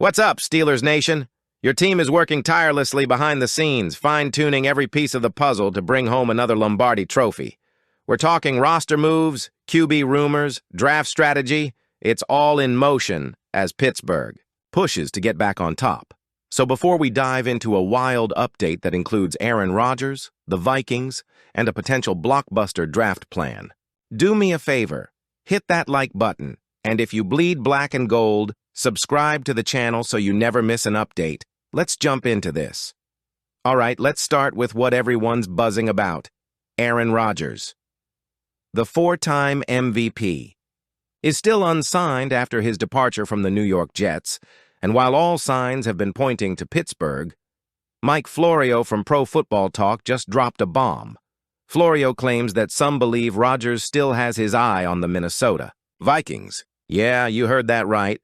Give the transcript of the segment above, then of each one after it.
What's up, Steelers Nation? Your team is working tirelessly behind the scenes, fine-tuning every piece of the puzzle to bring home another Lombardi trophy. We're talking roster moves, QB rumors, draft strategy. It's all in motion as Pittsburgh pushes to get back on top. So before we dive into a wild update that includes Aaron Rodgers, the Vikings, and a potential blockbuster draft plan, do me a favor, hit that like button, and if you bleed black and gold, subscribe to the channel so you never miss an update. Let's jump into this. All right, let's start with what everyone's buzzing about. Aaron Rodgers. The four-time MVP is still unsigned after his departure from the New York Jets, and while all signs have been pointing to Pittsburgh, Mike Florio from Pro Football Talk just dropped a bomb. Florio claims that some believe Rodgers still has his eye on the Minnesota Vikings. Yeah, you heard that right.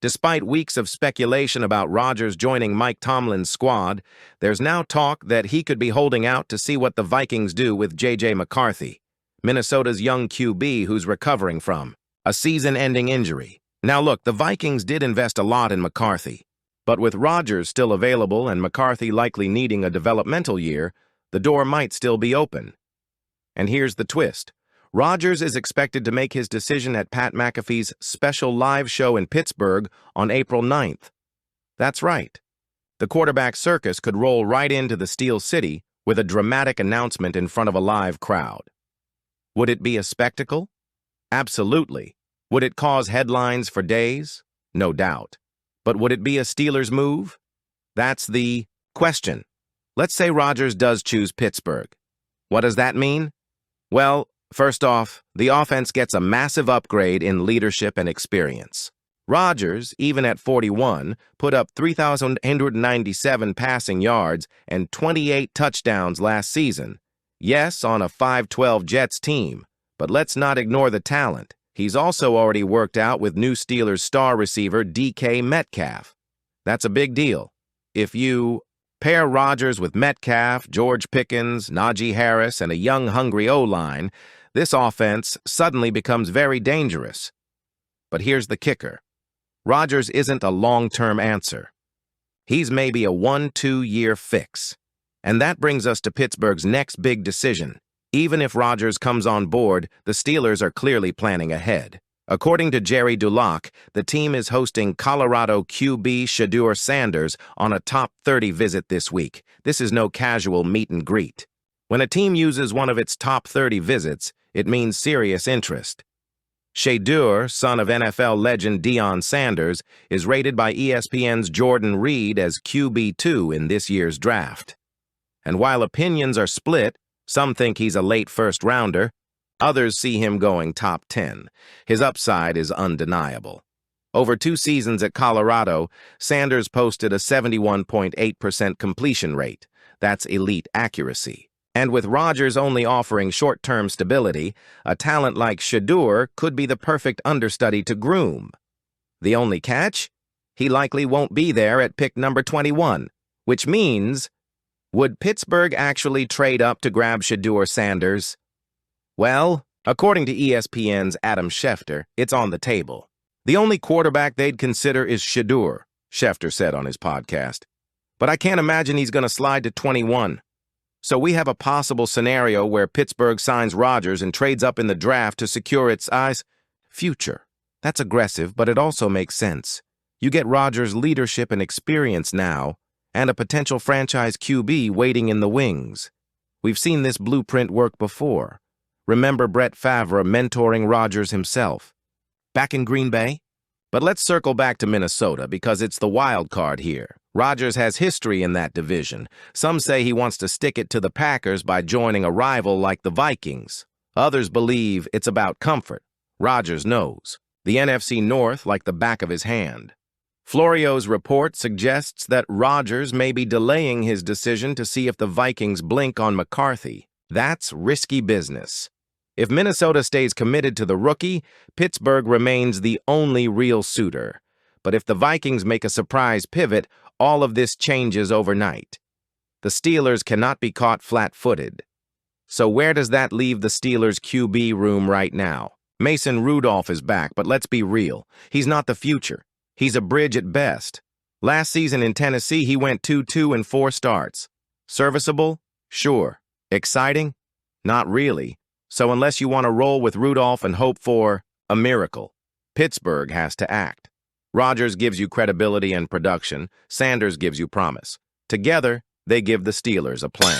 Despite weeks of speculation about Rodgers joining Mike Tomlin's squad, there's now talk that he could be holding out to see what the Vikings do with J.J. McCarthy, Minnesota's young QB who's recovering from a season-ending injury. Now look, the Vikings did invest a lot in McCarthy, but with Rodgers still available and McCarthy likely needing a developmental year, the door might still be open. And here's the twist. Rodgers is expected to make his decision at Pat McAfee's special live show in Pittsburgh on April 9th. That's right. The quarterback circus could roll right into the Steel City with a dramatic announcement in front of a live crowd. Would it be a spectacle? Absolutely. Would it cause headlines for days? No doubt. But would it be a Steelers move? That's the question. Let's say Rodgers does choose Pittsburgh. What does that mean? Well, first off, the offense gets a massive upgrade in leadership and experience. Rodgers, even at 41, put up 3,897 passing yards and 28 touchdowns last season. Yes, on a 5-12 Jets team, but let's not ignore the talent. He's also already worked out with new Steelers star receiver DK Metcalf. That's a big deal. If you pair Rodgers with Metcalf, George Pickens, Najee Harris, and a young, hungry O-line, this offense suddenly becomes very dangerous. But here's the kicker. Rodgers isn't a long-term answer. He's maybe a 1-2-year fix. And that brings us to Pittsburgh's next big decision. Even if Rodgers comes on board, the Steelers are clearly planning ahead. According to Jerry Dulac, the team is hosting Colorado QB Shedeur Sanders on a top 30 visit this week. This is no casual meet and greet. When a team uses one of its top 30 visits, it means serious interest. Shedeur, son of NFL legend Deion Sanders, is rated by ESPN's Jordan Reed as QB2 in this year's draft. And while opinions are split, some think he's a late first-rounder, others see him going top 10. His upside is undeniable. Over 2 seasons at Colorado, Sanders posted a 71.8% completion rate. That's elite accuracy. And with Rodgers only offering short-term stability, a talent like Shedeur could be the perfect understudy to groom. The only catch? He likely won't be there at pick number 21, which means, would Pittsburgh actually trade up to grab Shedeur Sanders? Well, according to ESPN's Adam Schefter, it's on the table. The only quarterback they'd consider is Shedeur, Schefter said on his podcast. But I can't imagine he's going to slide to 21. So we have a possible scenario where Pittsburgh signs Rodgers and trades up in the draft to secure its future. That's aggressive, but it also makes sense. You get Rodgers' leadership and experience now, and a potential franchise QB waiting in the wings. We've seen this blueprint work before. Remember Brett Favre mentoring Rodgers himself. Back in Green Bay? But let's circle back to Minnesota because it's the wild card here. Rodgers has history in that division. Some say he wants to stick it to the Packers by joining a rival like the Vikings. Others believe it's about comfort. Rodgers knows the NFC North like the back of his hand. Florio's report suggests that Rodgers may be delaying his decision to see if the Vikings blink on McCarthy. That's risky business. If Minnesota stays committed to the rookie, Pittsburgh remains the only real suitor. But if the Vikings make a surprise pivot, all of this changes overnight. The Steelers cannot be caught flat-footed. So where does that leave the Steelers' QB room right now? Mason Rudolph is back, but let's be real. He's not the future. He's a bridge at best. Last season in Tennessee, he went 2-2 in 4 starts. Serviceable? Sure. Exciting? Not really. So unless you want to roll with Rudolph and hope for a miracle, Pittsburgh has to act. Rodgers gives you credibility and production. Sanders gives you promise. Together, they give the Steelers a plan.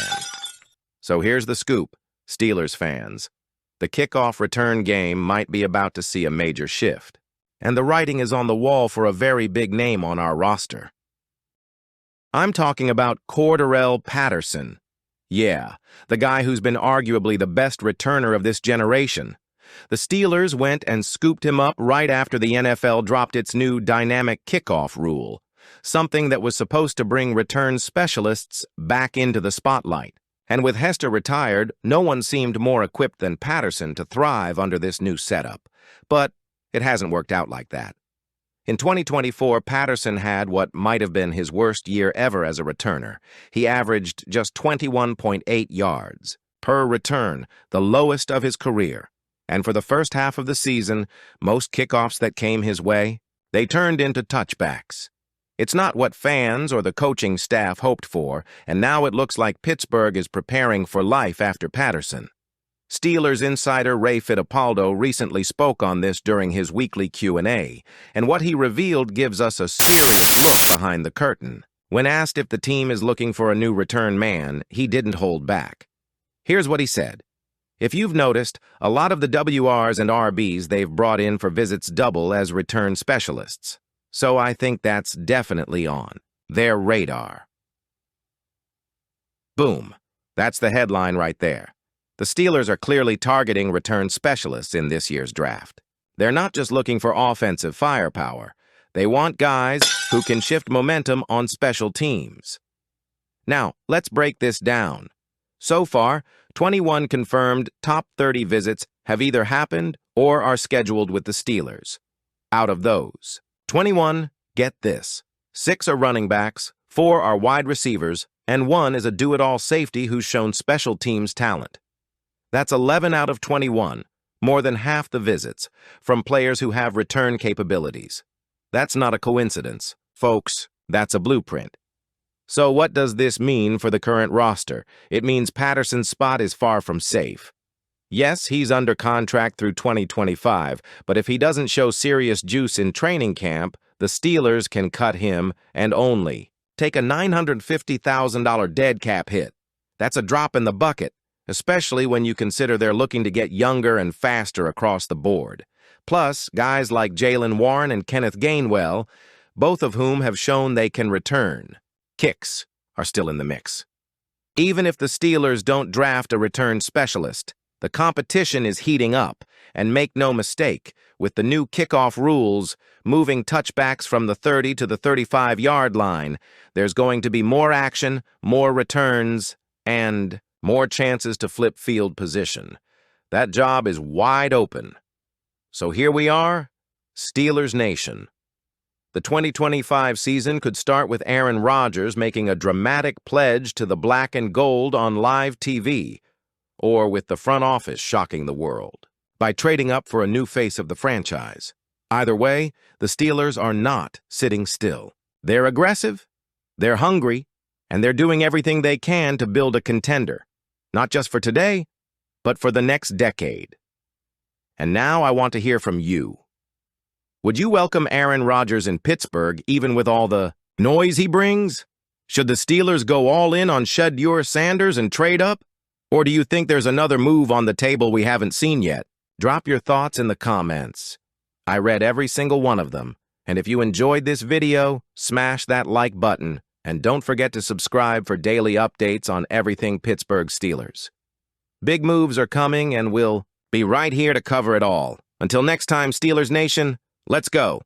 So here's the scoop, Steelers fans. The kickoff return game might be about to see a major shift. And the writing is on the wall for a very big name on our roster. I'm talking about Cordarrelle Patterson. Yeah, the guy who's been arguably the best returner of this generation. The Steelers went and scooped him up right after the NFL dropped its new dynamic kickoff rule, something that was supposed to bring return specialists back into the spotlight. And with Hester retired, no one seemed more equipped than Patterson to thrive under this new setup. But it hasn't worked out like that. In 2024, Patterson had what might have been his worst year ever as a returner. He averaged just 21.8 yards per return, the lowest of his career. And for the first half of the season, most kickoffs that came his way, they turned into touchbacks. It's not what fans or the coaching staff hoped for, and now it looks like Pittsburgh is preparing for life after Patterson. Steelers insider Ray Fittipaldo recently spoke on this during his weekly Q&A, and what he revealed gives us a serious look behind the curtain. When asked if the team is looking for a new return man, he didn't hold back. Here's what he said. If you've noticed, a lot of the WRs and RBs they've brought in for visits double as return specialists. So I think that's definitely on their radar. Boom. That's the headline right there. The Steelers are clearly targeting return specialists in this year's draft. They're not just looking for offensive firepower. They want guys who can shift momentum on special teams. Now, let's break this down. So far, 21 confirmed top 30 visits have either happened or are scheduled with the Steelers. Out of those 21, get this, 6 are running backs, 4 are wide receivers, and 1 is a do-it-all safety who's shown special teams talent. That's 11 out of 21, more than half the visits, from players who have return capabilities. That's not a coincidence, folks. That's a blueprint. So what does this mean for the current roster? It means Patterson's spot is far from safe. Yes, he's under contract through 2025, but if he doesn't show serious juice in training camp, the Steelers can cut him and only take a $950,000 dead cap hit. That's a drop in the bucket, especially when you consider they're looking to get younger and faster across the board. Plus, guys like Jaylen Warren and Kenneth Gainwell, both of whom have shown they can return. Kicks are still in the mix. Even if the Steelers don't draft a return specialist, the competition is heating up, and make no mistake, with the new kickoff rules moving touchbacks from the 30 to the 35-yard line, there's going to be more action, more returns, and more chances to flip field position. That job is wide open. So here we are, Steelers Nation. The 2025 season could start with Aaron Rodgers making a dramatic pledge to the black and gold on live TV, or with the front office shocking the world by trading up for a new face of the franchise. Either way, the Steelers are not sitting still. They're aggressive, they're hungry, and they're doing everything they can to build a contender, not just for today, but for the next decade. And now I want to hear from you. Would you welcome Aaron Rodgers in Pittsburgh even with all the noise he brings? Should the Steelers go all in on Shedeur Sanders and trade up? Or do you think there's another move on the table we haven't seen yet? Drop your thoughts in the comments. I read every single one of them. And if you enjoyed this video, smash that like button. And don't forget to subscribe for daily updates on everything Pittsburgh Steelers. Big moves are coming and we'll be right here to cover it all. Until next time, Steelers Nation, let's go.